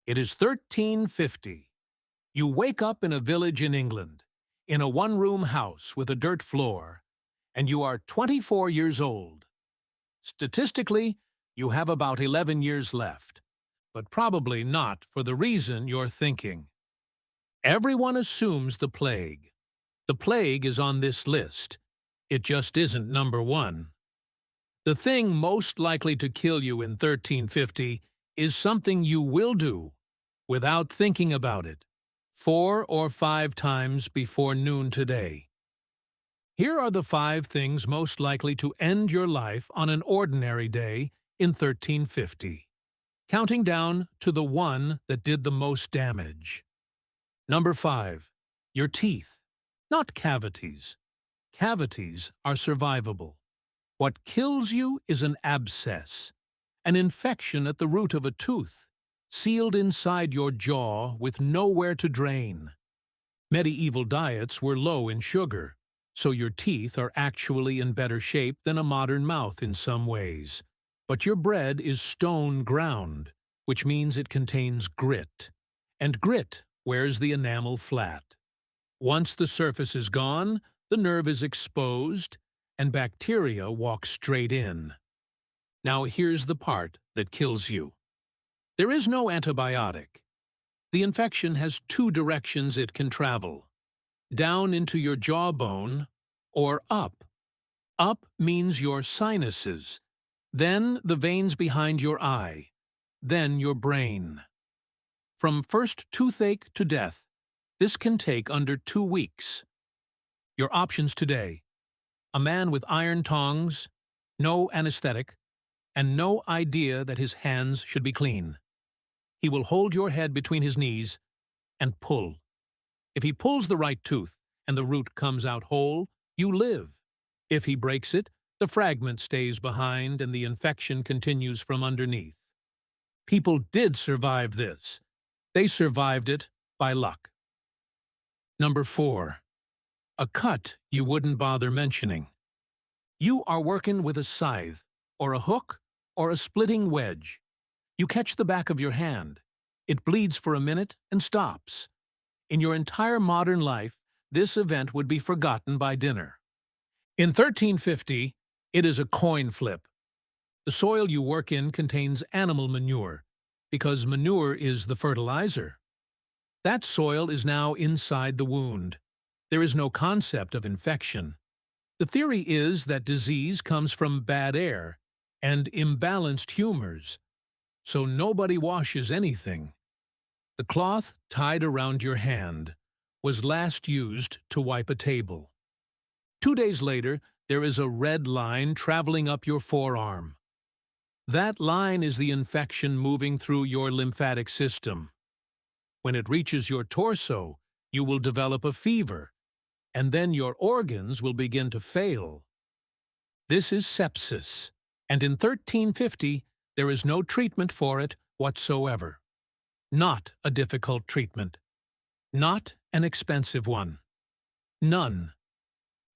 It is 1350. You wake up in a village in England, in a one-room house with a dirt floor, and you are 24 years old. Statistically, you have about 11 years left, but probably not for the reason you're thinking. Everyone assumes the plague. The plague is on this list. It just isn't number one. The thing most likely to kill you in 1350 is something you will do, without thinking about it, 4 or 5 times before noon today. Here are the 5 things most likely to end your life on an ordinary day in 1350, counting down to the one that did the most damage. Number 5. Your teeth. Not cavities. Cavities are survivable. What kills you is an abscess, an infection at the root of a tooth, sealed inside your jaw with nowhere to drain. Medieval diets were low in sugar, so your teeth are actually in better shape than a modern mouth in some ways. But your bread is stone ground, which means it contains grit, and grit wears the enamel flat. Once the surface is gone, the nerve is exposed, and bacteria walk straight in. Now here's the part that kills you. There is no antibiotic. The infection has 2 directions it can travel: down into your jawbone or up. Up means your sinuses, then the veins behind your eye, then your brain. From first toothache to death, this can take under 2 weeks. Your options today: a man with iron tongs, no anesthetic, and no idea that his hands should be clean. He will hold your head between his knees and pull. If he pulls the right tooth and the root comes out whole, you live. If he breaks it, the fragment stays behind and the infection continues from underneath. People did survive this. They survived it by luck. Number 4. A cut you wouldn't bother mentioning. You are working with a scythe, or a hook, or a splitting wedge. You catch the back of your hand. It bleeds for a minute and stops. In your entire modern life, this event would be forgotten by dinner. In 1350, it is a coin flip. The soil you work in contains animal manure, because manure is the fertilizer. That soil is now inside the wound. There is no concept of infection. The theory is that disease comes from bad air and imbalanced humors, so nobody washes anything. The cloth tied around your hand was last used to wipe a table. 2 days later, there is a red line traveling up your forearm. That line is the infection moving through your lymphatic system. When it reaches your torso, you will develop a fever, and then your organs will begin to fail. This is sepsis, and in 1350, there is no treatment for it whatsoever. Not a difficult treatment. Not an expensive one. None.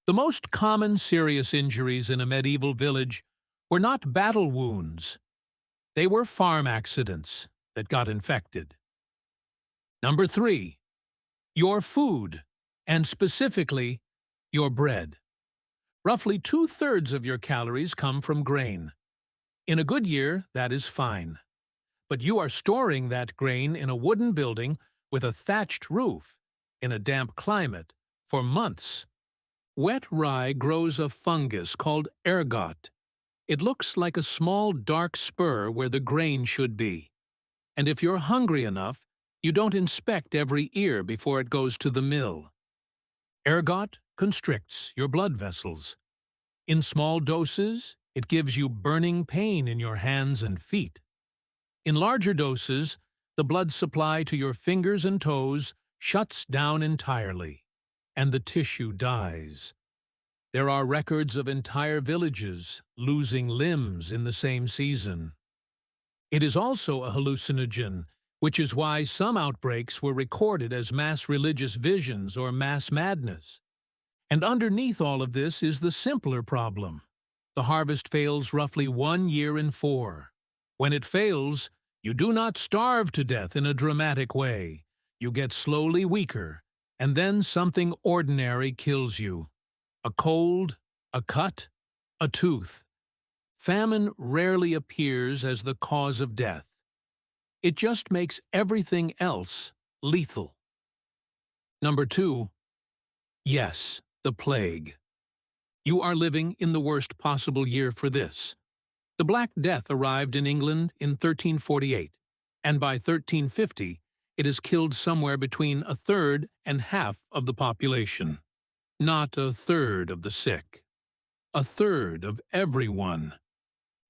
The most common serious injuries in a medieval village were not battle wounds. They were farm accidents that got infected. Number 3. Your food, and specifically, your bread. Roughly 2/3 of your calories come from grain. In a good year, that is fine. But you are storing that grain in a wooden building with a thatched roof, in a damp climate, for months. Wet rye grows a fungus called ergot. It looks like a small dark spur where the grain should be. And if you're hungry enough, you don't inspect every ear before it goes to the mill. Ergot constricts your blood vessels. In small doses, it gives you burning pain in your hands and feet. In larger doses, the blood supply to your fingers and toes shuts down entirely, and the tissue dies. There are records of entire villages losing limbs in the same season. It is also a hallucinogen, which is why some outbreaks were recorded as mass religious visions or mass madness. And underneath all of this is the simpler problem. The harvest fails roughly 1 year in 4. When it fails, You do not starve to death in a dramatic way. You get slowly weaker, and then something ordinary kills you. A cold, a cut, a tooth. Famine rarely appears as the cause of death. It just makes everything else lethal. Number 2. Yes, the plague. You are living in the worst possible year for this. The Black Death arrived in England in 1348, and by 1350 it has killed somewhere between a third and half of the population. Not a third of the sick. A third of everyone.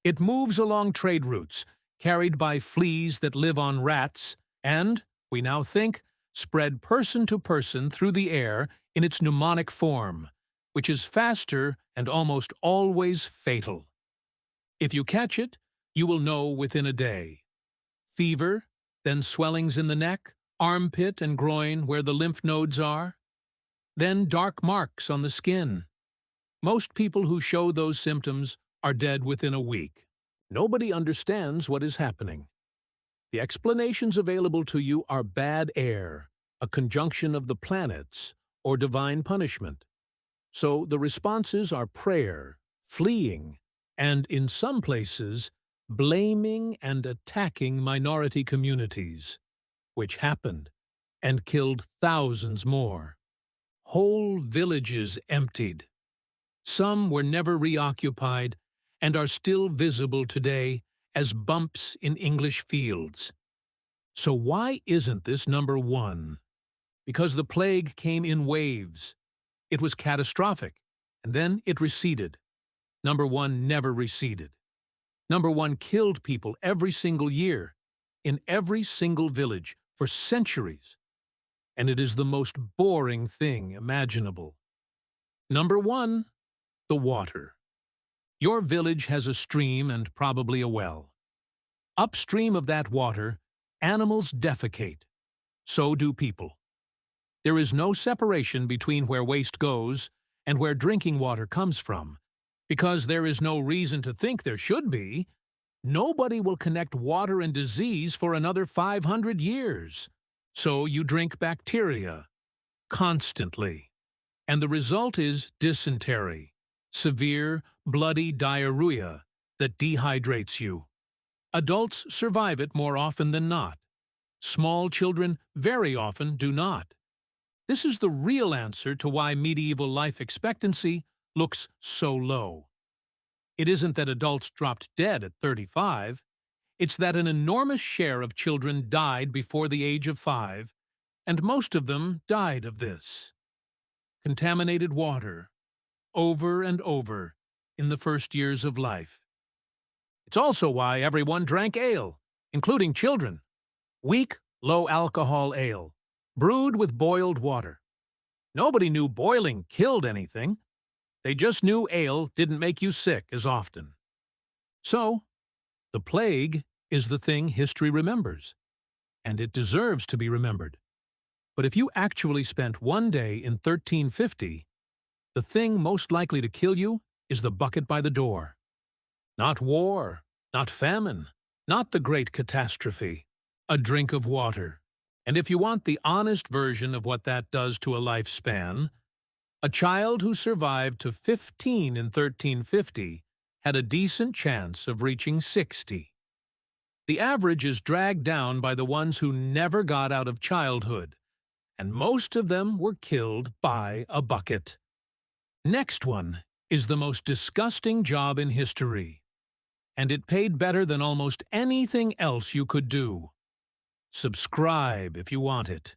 It moves along trade routes, carried by fleas that live on rats, and, we now think, spread person to person through the air in its pneumonic form, which is faster and almost always fatal. If you catch it, you will know within a day. Fever, then swellings in the neck, armpit and groin where the lymph nodes are, then dark marks on the skin. Most people who show those symptoms are dead within a week. Nobody understands what is happening. The explanations available to you are bad air, a conjunction of the planets, or divine punishment. So the responses are prayer, fleeing, and in some places, blaming and attacking minority communities, which happened and killed thousands more. Whole villages emptied. Some were never reoccupied and are still visible today as bumps in English fields. So why isn't this number 1? Because the plague came in waves. It was catastrophic, and then it receded. Number 1 never receded. Number 1 killed people every single year, in every single village, for centuries. And it is the most boring thing imaginable. Number 1, the water. Your village has a stream and probably a well. Upstream of that water, animals defecate. So do people. There is no separation between where waste goes and where drinking water comes from, because there is no reason to think there should be. Nobody will connect water and disease for another 500 years. So you drink bacteria, constantly. And the result is dysentery, severe, bloody diarrhea that dehydrates you. Adults survive it more often than not. Small children very often do not. This is the real answer to why medieval life expectancy looks so low. It isn't that adults dropped dead at 35. It's that an enormous share of children died before the age of 5, and most of them died of this. Contaminated water, over and over, in the first years of life. It's also why everyone drank ale, including children. Weak, low-alcohol ale, brewed with boiled water. Nobody knew boiling killed anything. They just knew ale didn't make you sick as often. So, the plague is the thing history remembers, and it deserves to be remembered. But if you actually spent one day in 1350, the thing most likely to kill you is the bucket by the door. Not war, not famine, not the great catastrophe. A drink of water. And if you want the honest version of what that does to a lifespan, a child who survived to 15 in 1350 had a decent chance of reaching 60. The average is dragged down by the ones who never got out of childhood, and most of them were killed by a bucket. Next one is the most disgusting job in history, and it paid better than almost anything else you could do. Subscribe if you want it.